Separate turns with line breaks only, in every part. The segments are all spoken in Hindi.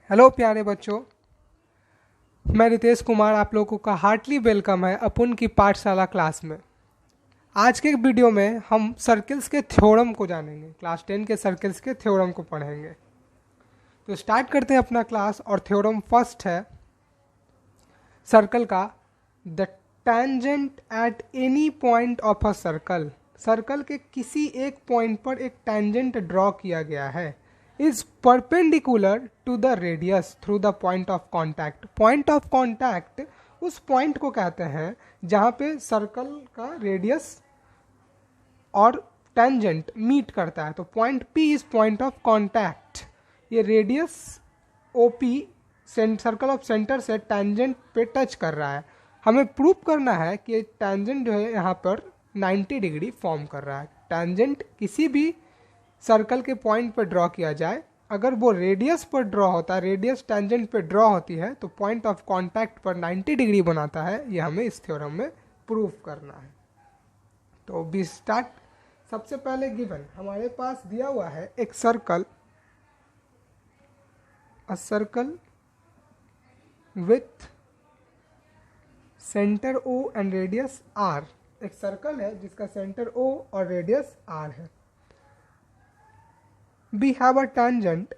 हेलो प्यारे बच्चों, मैं रितेश कुमार आप लोगों का हार्टली वेलकम है अपन की पाठशाला क्लास में। आज के वीडियो में हम सर्कल्स के थ्योरम को जानेंगे। क्लास 10 के सर्कल्स के थ्योरम को पढ़ेंगे। तो स्टार्ट करते हैं अपना क्लास। और थ्योरम फर्स्ट है सर्कल का, the tangent at any point of a circle. Circle के किसी एक पॉइंट पर एक टेंजेंट ड्रॉ किया गया है is perpendicular to the radius through the point of contact. Point of contact उस पॉइंट को कहते हैं जहां पे सर्कल का रेडियस और टेंजेंट मीट करता है। तो point P is point of contact. ये radius OP circle of centre से टेंजेंट पे टच कर रहा है। हमें प्रूव करना है कि टेंजेंट जो है यहाँ पर 90 डिग्री फॉर्म कर रहा है। टेंजेंट किसी भी सर्कल के पॉइंट पर ड्रॉ किया जाए, अगर वो रेडियस पर ड्रॉ होता है, रेडियस टेंजेंट पे ड्रॉ होती है, तो पॉइंट ऑफ कॉन्टैक्ट पर 90 डिग्री बनाता है। ये हमें इस थ्योरम में प्रूव करना है। तो बी स्टार्ट। सबसे पहले गिवन हमारे पास दिया हुआ है एक circle, a circle with centre O and radius R। एक सर्कल है जिसका सेंटर O और रेडियस R है। We have a tangent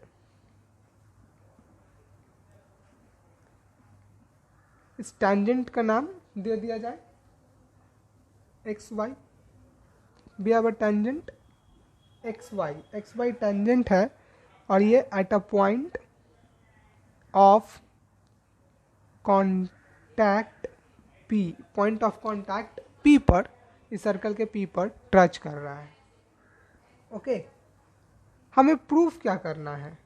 इस tangent का नाम दे दिया जाए xy। We have a tangent xy। xy tangent है और ये at a point of contact P, point of contact P पर, इस सर्कल के P पर टच कर रहा है। ओके, हमें प्रूफ क्या करना है?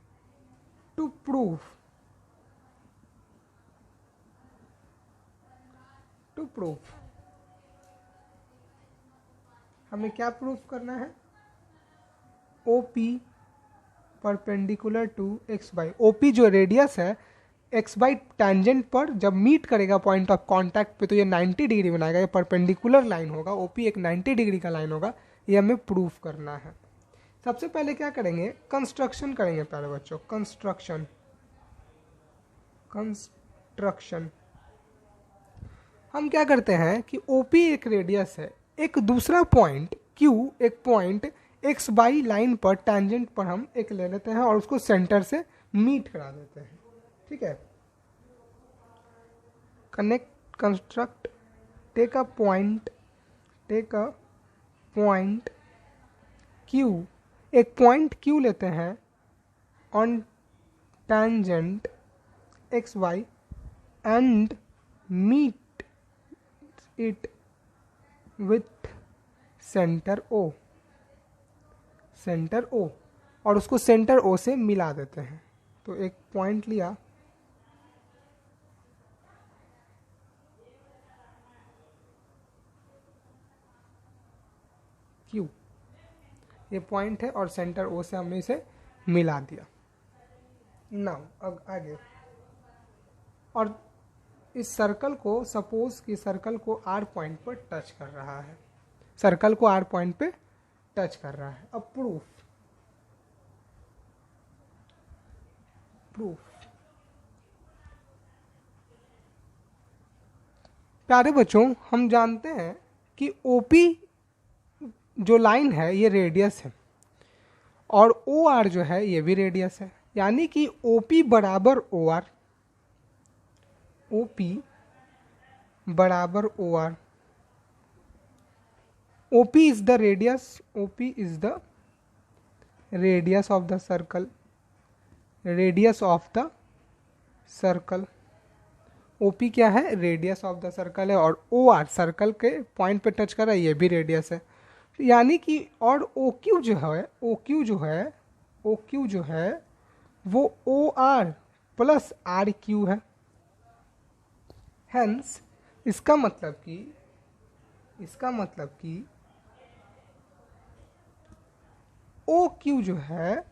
टू प्रूफ हमें क्या प्रूफ करना है? OP perpendicular to X Y. OP जो रेडियस है एक्स बाई टेंजेंट पर जब मीट करेगा पॉइंट ऑफ कांटेक्ट पे, तो ये 90 डिग्री बनाएगा। ये परपेंडिकुलर लाइन होगा, OP एक 90 डिग्री का लाइन होगा। ये हमें प्रूफ करना है। सबसे पहले क्या करेंगे? कंस्ट्रक्शन करेंगे प्यारे बच्चों। कंस्ट्रक्शन हम क्या करते हैं कि OP एक रेडियस है, एक दूसरा पॉइंट Q एक पॉइंट एक्स बाई लाइन पर टेंजेंट पर हम एक ले लेते हैं और उसको सेंटर से मीट करा देते हैं। ठीक है, construct take a point Q, एक पॉइंट Q लेते हैं on tangent X Y and meet it with centre O और उसको सेंटर O से मिला देते हैं। तो एक पॉइंट लिया Q, ये पॉइंट है और सेंटर O से हमने इसे मिला दिया। नाउ अब आगे, और इस सर्कल को सपोज कि सर्कल को R पॉइंट पर टच कर रहा है, सर्कल को R पॉइंट पे टच कर रहा है। अब प्रूफ प्यारे बच्चों, हम जानते हैं कि OP जो लाइन है ये रेडियस है और OR जो है ये भी रेडियस है, यानी कि OP बराबर OR, OP बराबर OR। OP is the radius, OP is the radius of the circle, radius of the circle। OP क्या है? रेडियस ऑफ द सर्कल है। और OR सर्कल के पॉइंट पे टच कर रहा है, ये भी रेडियस है। यानी कि और OQ जो है वो OR प्लस RQ है। हेंस इसका मतलब कि OQ जो है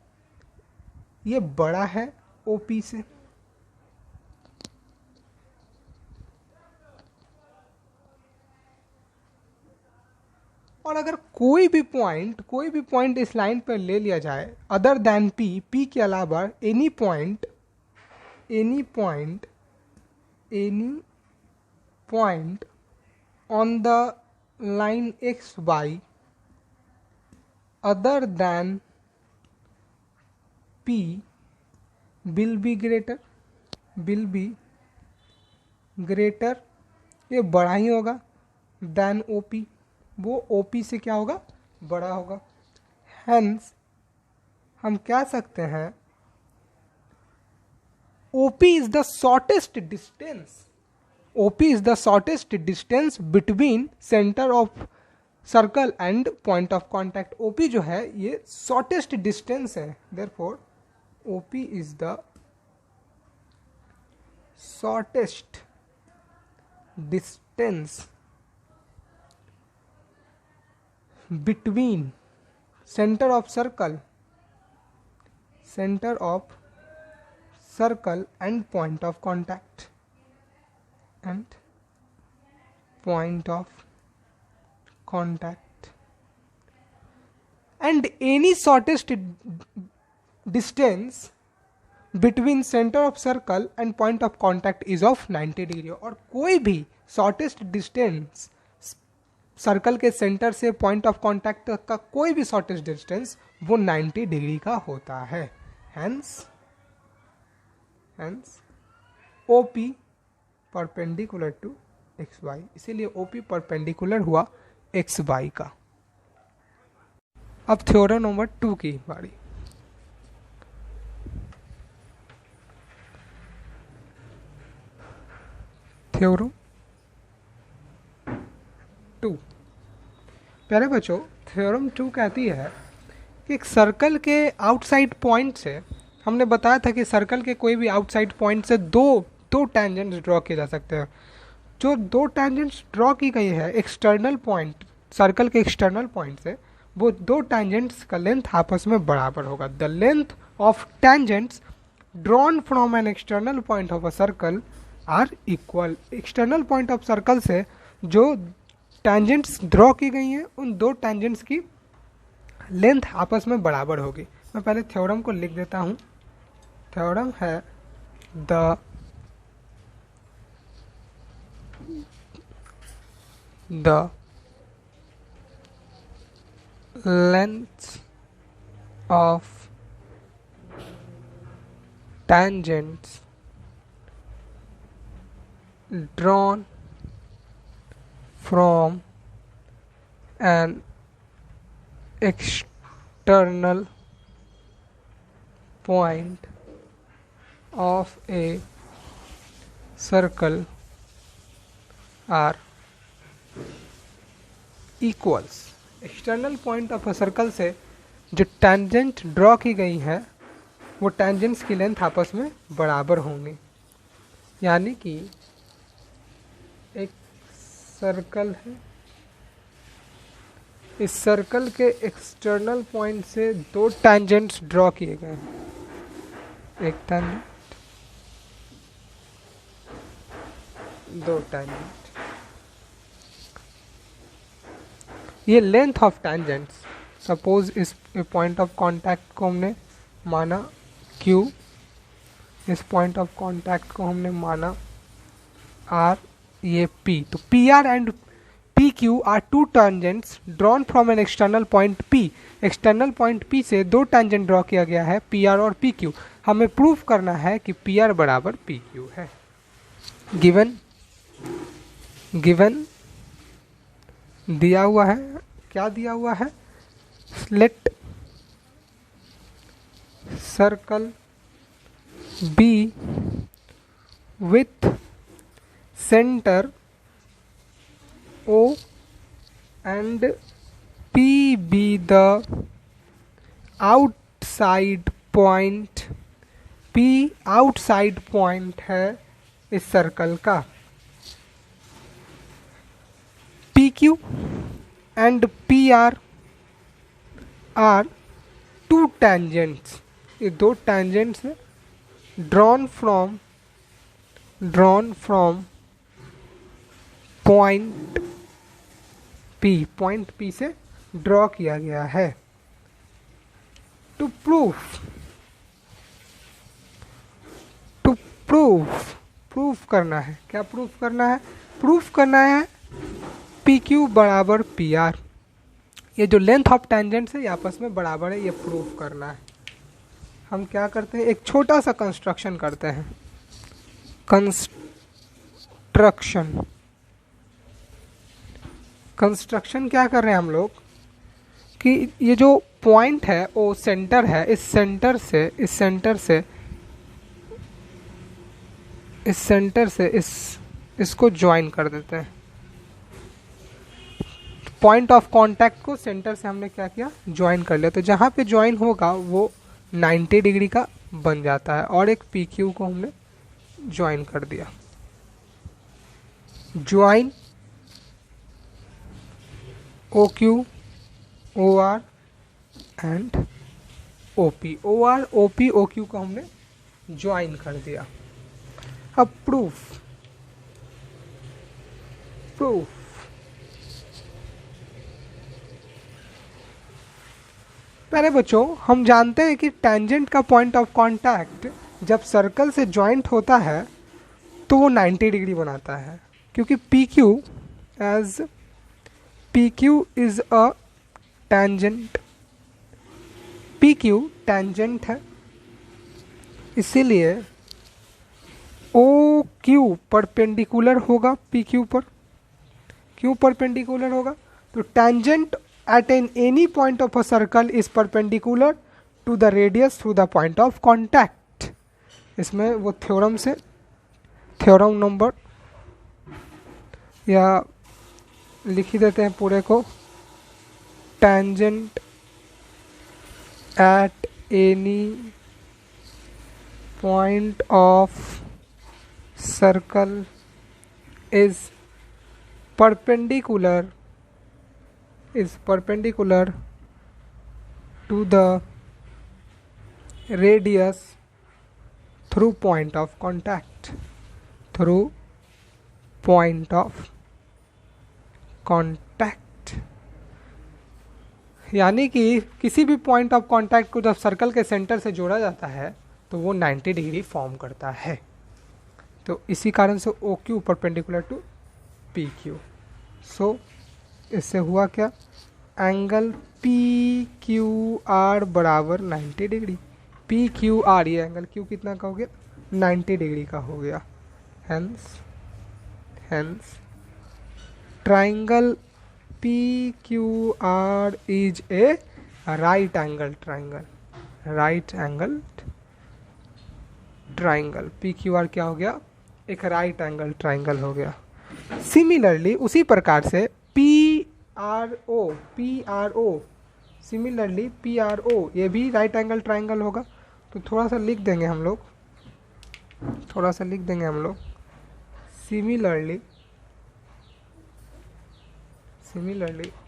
ये बड़ा है OP से। और अगर कोई भी पॉइंट इस लाइन पर ले लिया जाए अदर देन P के अलावा any point any point on the line xy other than p will be greater, ये बड़ा ही होगा देन OP, वो OP से क्या होगा, बड़ा होगा। हेंस हम कह सकते हैं OP is the shortest distance between center of circle and point of contact। OP जो है ये shortest distance है, therefore OP is the shortest distance between center of circle and point of contact and any shortest distance between center of circle and point of contact is of 90 degree. और कोई भी शॉर्टेस्ट डिस्टेंस सर्कल के सेंटर से पॉइंट ऑफ कांटेक्ट तक का कोई भी शॉर्टेस्ट डिस्टेंस वो 90 डिग्री का होता है। Hence OP perpendicular to XY, इसीलिए OP परपेंडिकुलर हुआ XY का। अब थ्योरम नंबर 2 की बारी। थ्योरम 2, प्यारे बच्चों, थ्योरम 2 कहती है कि एक सर्कल के आउटसाइड पॉइंट से, हमने बताया था कि सर्कल के कोई भी आउटसाइड पॉइंट से दो टेंजेंट्स ड्रॉ किए जा सकते हैं। जो दो टेंजेंट्स ड्रॉ की गई है एक्सटर्नल पॉइंट, सर्कल के एक्सटर्नल पॉइंट से, वो दो टेंजेंट्स का लेंथ आपस में बराबर होगा। The length of tangents drawn from an external point of a circle are equal. External point of circle से जो टेंजेंट्स ड्रॉ की गई हैं उन दो टेंजेंट्स की लेंथ आपस में बराबर होगी। मैं पहले थ्योरम को लिख देता हूँ। थ्योरम है the length of tangents drawn from an external point of a circle are equals। External point of a circle से जो टेंजेंट ड्रॉ की गई है वो टेंजेंट्स की लेंथ आपस में बराबर होंगी। यानी कि एक सर्कल है, इस सर्कल के एक्सटर्नल पॉइंट से दो टेंजेंट्स ड्रॉ किए गए हैं, एक टेंजेंट, दो टेंजेंट। ये लेंथ ऑफ टेंजेंट्स, सपोज इस पॉइंट ऑफ कांटेक्ट को हमने माना Q, इस पॉइंट ऑफ कांटेक्ट को हमने माना R, ये P। तो PR and PQ are two tangents drawn from an external point P। External point P से दो टेंजेंट ड्रॉ किया गया है PR और PQ। हमें प्रूफ करना है कि PR बराबर PQ है। गिवन दिया हुआ है, क्या दिया हुआ है, let circle be with centre O and P be the outside point। P outside point है इस सर्कल का। PQ and PR are two tangents। ये दो tangents हैं drawn from point P, point P से ड्रॉ किया गया है। टू प्रूफ करना है। क्या प्रूफ करना है? प्रूफ करना है पी क्यू बराबर पी आर। ये जो लेंथ ऑफ टेंजेंट्स है ये आपस में बराबर है, ये प्रूफ करना है। हम क्या करते हैं, एक छोटा सा कंस्ट्रक्शन करते हैं। कंस्ट्रक्शन क्या कर रहे हैं हम लोग कि ये जो पॉइंट है वो सेंटर है, इस सेंटर से इसको ज्वाइन कर देते हैं। पॉइंट ऑफ कांटेक्ट को सेंटर से हमने क्या किया, ज्वाइन कर लिया। तो जहाँ पे ज्वाइन होगा वो 90 डिग्री का बन जाता है, और एक पी क्यू को हमने ज्वाइन कर दिया। Join O Q O R and O P. O R O P O Q को हमने ज्वाइन कर दिया। अब प्रूफ पहले बच्चों हम जानते हैं कि टेंजेंट का पॉइंट ऑफ कांटेक्ट जब सर्कल से ज्वाइंट होता है तो वो 90 डिग्री बनाता है, क्योंकि P Q is a tangent. P Q tangent है, इसीलिए ओ क्यू परपेंडिकुलर होगा पी क्यू पर। क्यू परपेंडिकुलर होगा तो tangent at any point of a circle is perpendicular to the radius through the point of contact। इसमें वो थ्योरम नंबर या लिख ही देते हैं पूरे को। Tangent at any point of circle is perpendicular to the radius through point of contact। यानी कि किसी भी पॉइंट ऑफ कांटेक्ट को जब सर्कल के सेंटर से जोड़ा जाता है तो वो 90 डिग्री फॉर्म करता है। तो इसी कारण से O Q perpendicular to P Q. So इससे हुआ क्या, एंगल पी क्यू आर बराबर 90 डिग्री। पी क्यू आर, ये एंगल क्यू कितना का हो गया, 90 डिग्री का हो गया। Hence triangle P Q R is a right angle triangle. P Q R क्या हो गया, एक राइट एंगल ट्राइंगल हो गया। सिमिलरली उसी प्रकार से P R O similarly P R O ये भी राइट एंगल ट्राइंगल होगा। तो थोड़ा सा लिख देंगे हम लोग, सिमिलरली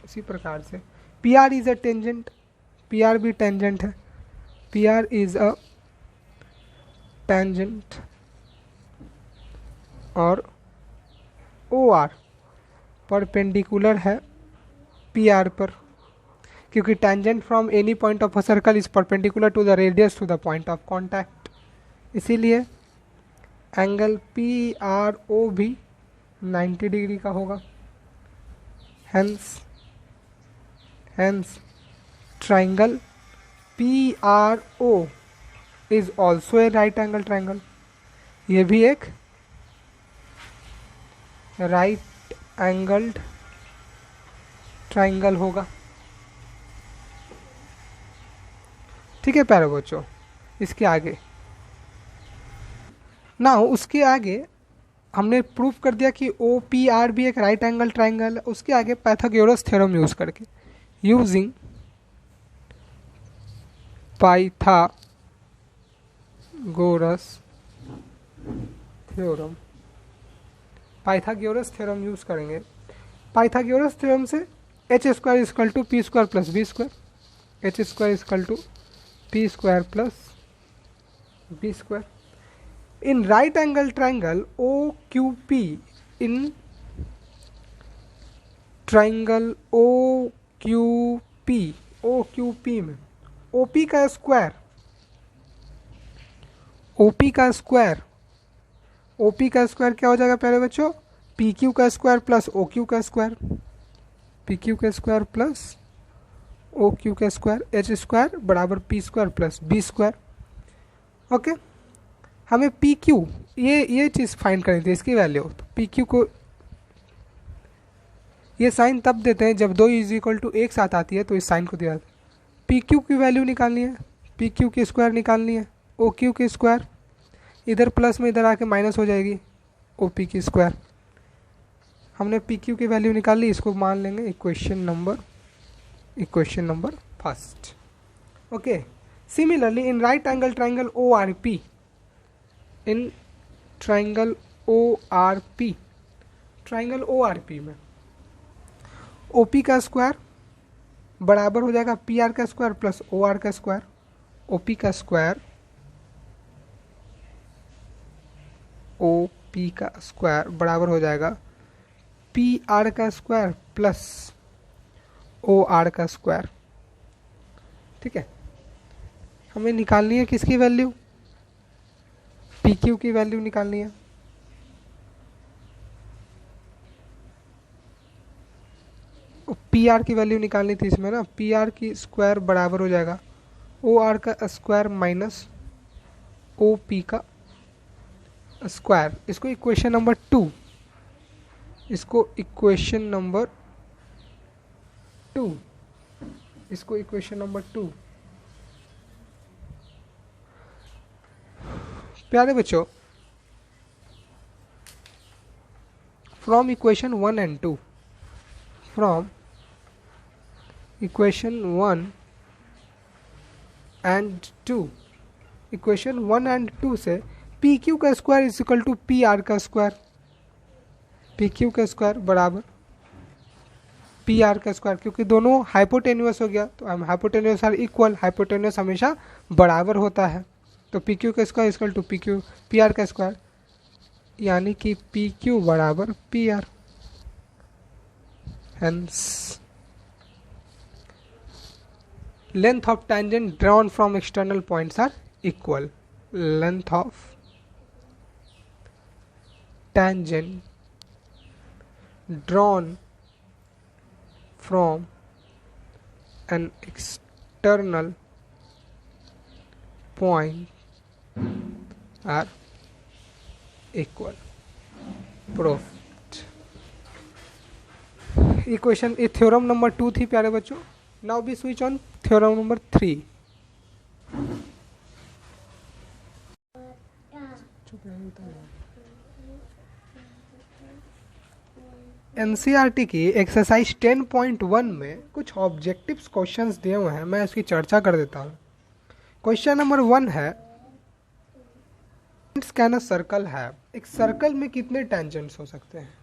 इसी प्रकार से P R is a tangent, P R भी टेंजेंट है। P R is a tangent और ओ आर परपेंडिकुलर है पी आर पर, क्योंकि tangent from any point of a circle is perpendicular to the radius to the point of contact. इसीलिए एंगल पी आर ओ भी 90 डिग्री का होगा। Hence triangle P R O is also a right angle triangle. ये भी एक राइट एंगल्ड ट्राइंगल होगा। ठीक है प्यारे बच्चों, इसके आगे उसके आगे हमने प्रूफ कर दिया कि ओ पी आर भी एक राइट एंगल ट्राइंगल है। उसके आगे पाइथागोरस थ्योरम यूज करके, यूजिंग पाइथागोरस थ्योरम यूज करेंगे। पाइथागोरस थ्योरम से H square equal to P square plus B square, H square equal to P square plus B square. In right angle triangle O Q P, in triangle O Q P में ओपी का स्क्वायर ओ पी का स्क्वायर क्या हो जाएगा प्यारे बच्चों, पी क्यू का स्क्वायर प्लस ओ क्यू का स्क्वायर, पी क्यू का स्क्वायर प्लस ओ क्यू का स्क्वायर, एच स्क्वायर बराबर P square plus B square. Okay, हमें पी क्यू ये चीज़ फाइंड करनी थी, इसकी वैल्यू। तो पी क्यू को ये साइन तब देते हैं जब दो इज इक्वल टू एक साथ आती है, तो इस साइन को दिया जाता है। पी क्यू की वैल्यू निकालनी है, पी क्यू की स्क्वायर निकालनी है, ओ क्यू की स्क्वायर इधर प्लस में इधर आके माइनस हो जाएगी, ओ पी की स्क्वायर। हमने पी क्यू की वैल्यू निकाल ली, इसको मान लेंगे equation number first. Okay, similarly in right angle triangle O R P, in triangle O R P, triangle O R P में ओ पी का स्क्वायर बराबर हो जाएगा पी आर का स्क्वायर प्लस ओ आर का स्क्वायर। ओ पी का स्क्वायर ओ पी का स्क्वायर बराबर हो जाएगा पी आर का स्क्वायर प्लस ओ आर का स्क्वायर। ठीक है, हमें निकालनी है किसकी वैल्यू, पी क्यू की वैल्यू निकालनी है। पी आर की वैल्यू निकालनी थी इसमें ना, पी आर की स्क्वायर बराबर हो जाएगा ओ आर का स्क्वायर माइनस ओ पी का स्क्वायर। इसको इक्वेशन नंबर 2, इसको इक्वेशन नंबर 2, इसको इक्वेशन नंबर 2। प्यारे बच्चों, from equation 1 and 2, from equation 1 and 2, equation 1 and 2 से पी क्यू का square is equal to P R का स्क्वायर, पी क्यू का स्क्वायर बराबर पी आर का स्क्वायर, क्योंकि दोनों हाइपोटेन्यूअस हो गया तो हम हाइपोटेन्यूअस आर इक्वल, हाइपोटेन्यूअस हमेशा बराबर होता है। तो पी क्यू का square equal to P R का स्क्वायर, यानी कि पी क्यू बराबर P R. Hence length of tangent drawn from external points are equal, length of tangent drawn from an external point are equal, proved। Equation ये थ्योरम नंबर 2 थी प्यारे बच्चों। Now be switch on theorem number 3। NCERT की एक्सरसाइज 10.1 में कुछ ऑब्जेक्टिव्स क्वेश्चंस दिए हुए हैं, मैं इसकी चर्चा कर देता हूँ। क्वेश्चन नंबर 1 है, कैन अ सर्कल हैव, एक सर्कल में कितने टेंजेंट्स हो सकते हैं।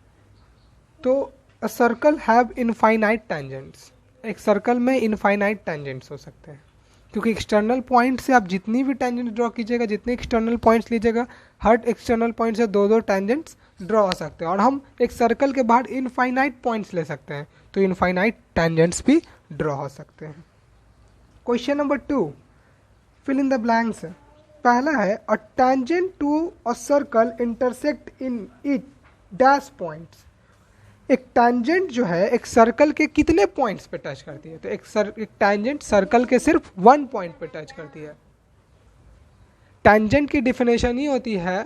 तो a circle have infinite tangents, एक सर्कल में इनफाइनाइट टेंजेंट्स हो सकते हैं, क्योंकि एक्सटर्नल पॉइंट से आप जितनी भी टेंजेंट ड्रॉ कीजिएगा, जितने एक्सटर्नल पॉइंट्स लीजिएगा, हर एक्सटर्नल पॉइंट से दो टेंजेंट्स ड्रॉ हो सकते हैं। और हम एक सर्कल के बाहर इनफाइनाइट पॉइंट्स ले सकते हैं, तो इनफाइनाइट टेंजेंट्स भी ड्रॉ हो सकते हैं। Question number 2, fill in the blanks. पहला है, a tangent to a circle intersect in it dash points. एक टेंजेंट जो है एक सर्कल के कितने पॉइंट्स पे टच करती है। तो एक टेंजेंट सर्कल के सिर्फ 1 पॉइंट पे टच करती है। टेंजेंट की डिफिनेशन ये होती है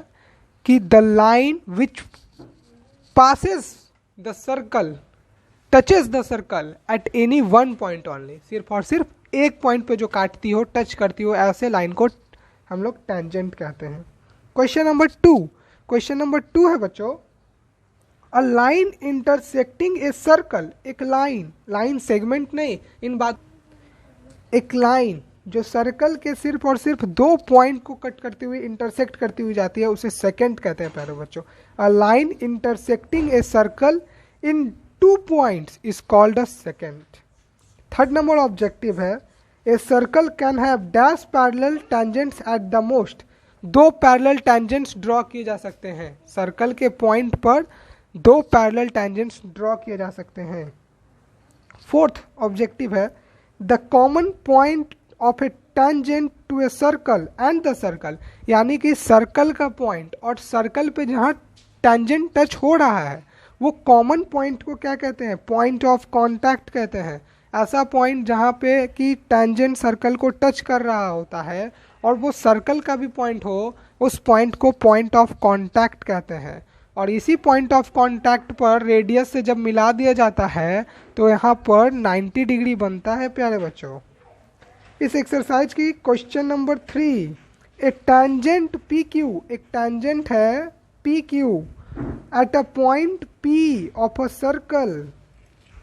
कि the line which passes the circle touches the circle at any 1 point only, सिर्फ और सिर्फ एक पॉइंट पे जो काटती हो, टच करती हो, ऐसे लाइन को हम लोग टेंजेंट कहते हैं। क्वेश्चन नंबर 2, क्वेश्चन नंबर 2 है बच्चों, a line intersecting a circle. एक लाइन सेगमेंट नहीं, इन बात, एक लाइन जो सर्कल के सिर्फ और सिर्फ 2 पॉइंट को कट करती हुई, इंटरसेक्ट करती हुई जाती है, उसे सेकेंड कहते हैं प्यारे बच्चों। A line intersecting a circle in 2 points is called a secant. Third number objective है, a circle can have dash parallel tangents at the most. 2 parallel tangents draw किए जा सकते हैं, सर्कल के पॉइंट पर 2 पैरेलल टेंजेंट्स ड्रॉ किए जा सकते हैं। फोर्थ ऑब्जेक्टिव है, the common point of a tangent to a circle and the circle, यानी कि सर्कल का पॉइंट और सर्कल पे जहाँ टेंजेंट टच हो रहा है वो कॉमन पॉइंट को क्या कहते हैं, पॉइंट ऑफ कांटेक्ट कहते हैं। ऐसा पॉइंट जहाँ पे कि टेंजेंट सर्कल को टच कर रहा होता है और वो सर्कल का भी पॉइंट हो, उस पॉइंट को पॉइंट ऑफ कांटेक्ट कहते हैं। और इसी पॉइंट ऑफ कांटेक्ट पर रेडियस से जब मिला दिया जाता है तो यहाँ पर 90 डिग्री बनता है प्यारे बच्चों। इस एक्सरसाइज की question number 3, a tangent P Q, एक टेंजेंट है P Q at a point P of a circle.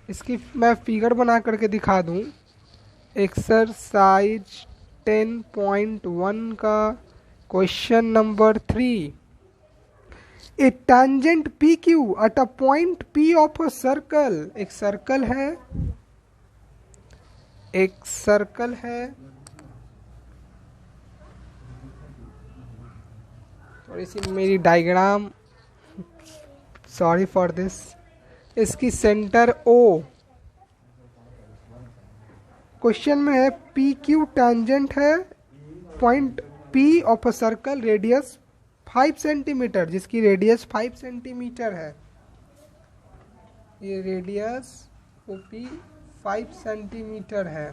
इसकी मैं फिगर बना करके दिखा दूं। एक्सरसाइज 10.1 का question number 3, a tangent P Q at a point P of a circle. एक सर्कल है, एक सर्कल है, थोड़ी सी मेरी डायग्राम, सॉरी फॉर दिस। इसकी सेंटर ओ, क्वेश्चन में है पी क्यू टेंजेंट है point P of a circle, radius 5 centimetre, जिसकी रेडियस 5 सेंटीमीटर है। ये रेडियस ओपी 5 सेंटीमीटर है,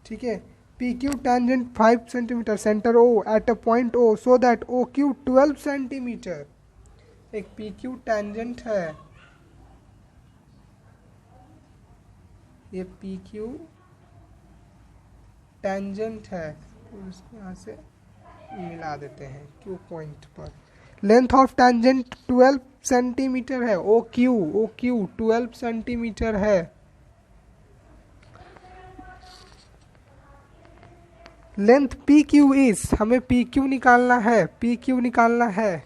ठीक है। P Q tangent 5 centimetre, centre O eight a point O so that O Q 12 centimetre. एक पी क्यू टेंजेंट है, ये पी क्यू टेंजेंट है, तो इसको यहाँ से मिला देते हैं क्यू पॉइंट पर। लेंथ ऑफ टेंजेंट 12 सेंटीमीटर है, ओ क्यू 12 सेंटीमीटर है। लेंथ पी क्यू इज, हमें पी क्यू निकालना है, पी क्यू निकालना है।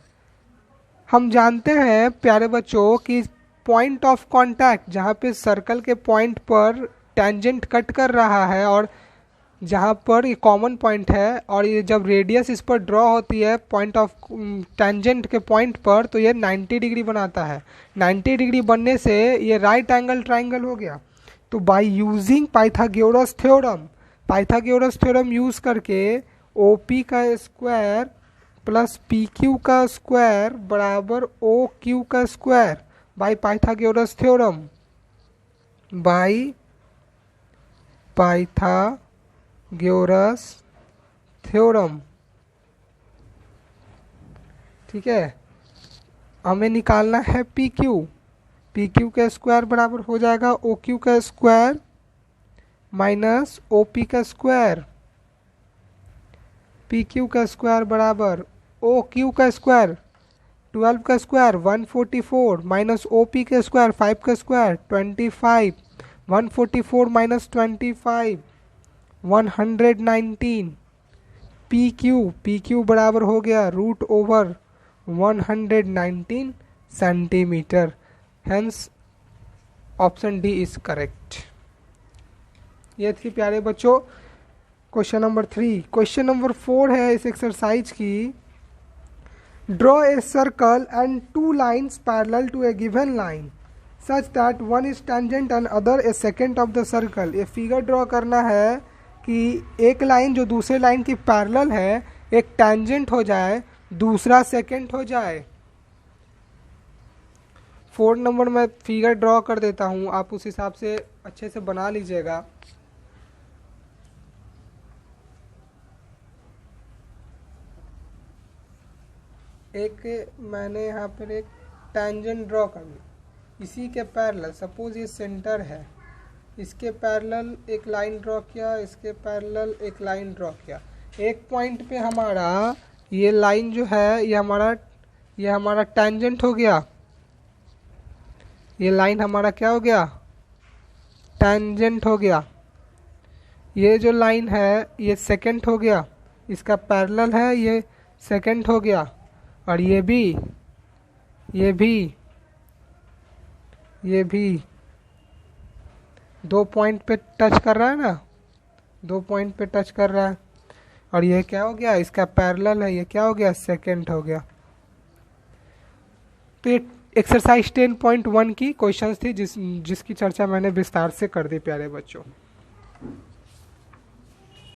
हम जानते हैं प्यारे बच्चों कि पॉइंट ऑफ कांटेक्ट, जहाँ पे सर्कल के पॉइंट पर टेंजेंट कट कर रहा है और जहाँ पर ये कॉमन पॉइंट है, और ये जब रेडियस इस पर ड्रॉ होती है पॉइंट ऑफ टेंजेंट के पॉइंट पर, तो ये 90 डिग्री बनाता है। 90 डिग्री बनने से ये राइट एंगल ट्राइंगल हो गया। तो by using Pythagoras theorem, Pythagoras theorem use करके ओ पी का स्क्वायर प्लस पी क्यू का स्क्वायर बराबर ओ क्यू का square by Pythagoras theorem, by Pythagoras theorem, ठीक है। हमें निकालना है पी क्यू, पी क्यू का स्क्वायर बराबर हो जाएगा ओ क्यू का स्क्वायर माइनस ओ पी का स्क्वायर। पी क्यू का स्क्वायर बराबर ओ क्यू का स्क्वायर 12 का स्क्वायर 144 माइनस ओ पी का स्क्वायर 5 का स्क्वायर 25, 144 माइनस 25 119। पी क्यू बराबर हो गया root over 119 centimetre. Hence option D is correct. ये थी प्यारे बच्चों क्वेश्चन नंबर 3। क्वेश्चन नंबर 4 है इस एक्सरसाइज की, draw a circle and 2 lines parallel to a given line such that one is tangent and other a secant of the circle. ये फिगर ड्रॉ करना है कि एक लाइन जो दूसरे लाइन की पैरेलल है, एक टेंजेंट हो जाए, दूसरा सेकेंड हो जाए। 4 नंबर में फिगर ड्रॉ कर देता हूँ, आप उस हिसाब से अच्छे से बना लीजिएगा। एक मैंने यहाँ पर एक टेंजेंट ड्रॉ कर ली, इसी के पैरेलल, सपोज ये सेंटर है, इसके पैरेलल एक लाइन ड्रॉ किया, इसके पैरेलल एक लाइन ड्रॉ किया। एक पॉइंट पे हमारा ये लाइन जो है ये हमारा टेंजेंट हो गया, ये लाइन हमारा क्या हो गया, टेंजेंट हो गया। ये जो लाइन है ये सेकेंड हो गया, इसका पैरेलल है, ये सेकेंड हो गया। और ये भी 2 पॉइंट पे टच कर रहा है ना, 2 पॉइंट पे टच कर रहा है। और ये क्या हो गया, इसका पैरेलल है, ये क्या हो गया, सेकेंड हो गया। तो ये एक्सरसाइज 10.1 की क्वेश्चंस थी जिसकी चर्चा मैंने विस्तार से कर दी प्यारे बच्चों।